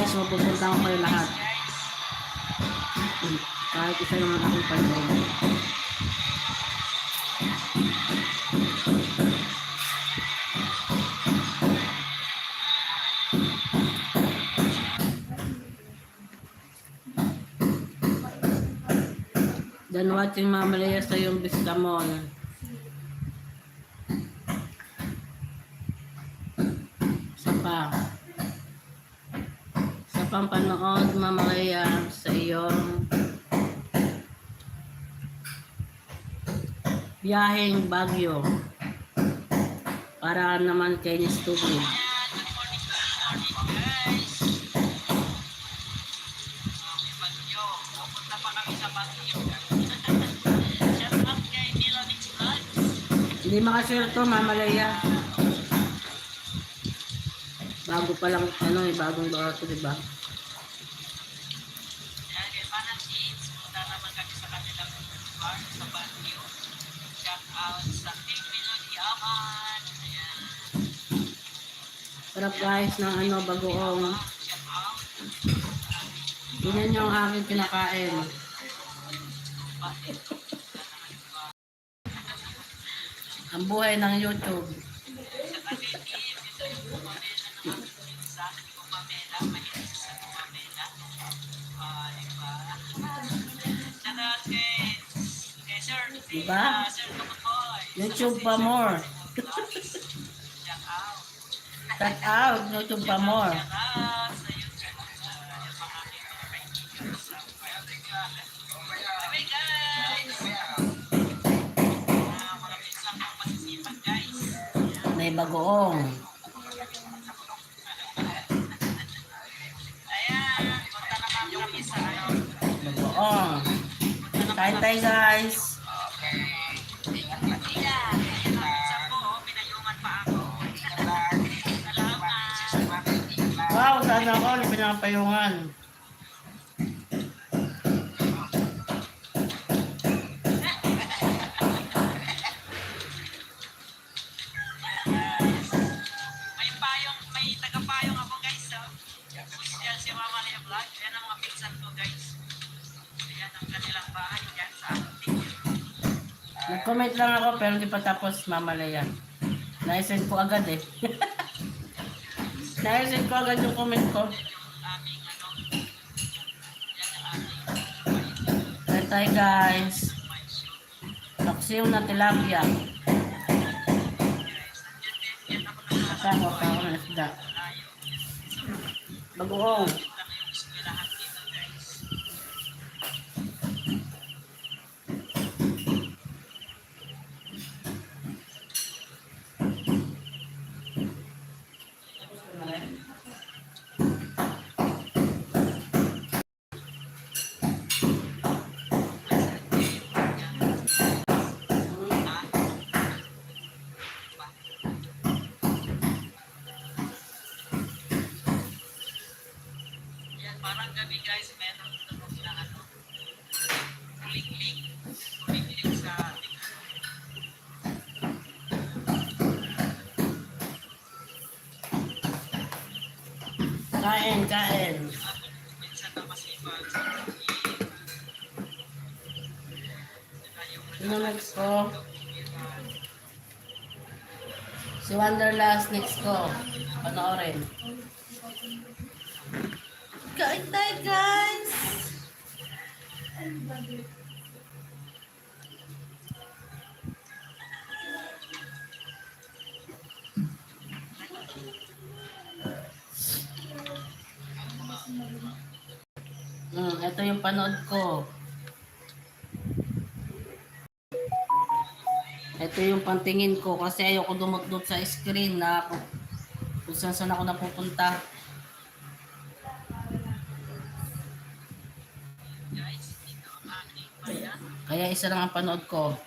guys, mapupunta ko kayo lahat. Kahit isa naman akong pansin. Dan watching Mama Lea sa yung Bistamon. Sa pampanood Mama Lea sa iyong biyaheng Baguio para naman kay Nistubi. Hindi makashare to Mama Lea. Bago pa lang bagong lugar to, diba? Sarap guys ng bagoong. Tingnan nyo ang aking kinakain. Ang buhay ng YouTube. Diba? YouTube pa more. Check out YouTube pa more. May bagoong. Bagoong. Kain tayo guys. Wow, sana ako pinapayungan. May tagapayong ako guys. Yan si Mama Lea Vlog. Yan ang mga pinsan ko guys. Yan ang kanilang bahay dyan sa ating. Nag-comment lang ako pero hindi pa tapos Mama Lea. Na-send ko agad eh. Na-send ko agad yung comment ko. Kain tayo guys. Taksiw na tilapia. Ako na isda. Bagoong. Parang gabi guys, meron dito na ling-ling. Ling-ling sa ating. Kain. Sino next ko? Si Wanderlust next ko. Panoorin. Kain tayo guys! Ito yung panood ko. Ito yung pantingin ko kasi ayoko dumot-dot sa screen na kung saan ako napupunta. Kaya isa lang ang panood ko.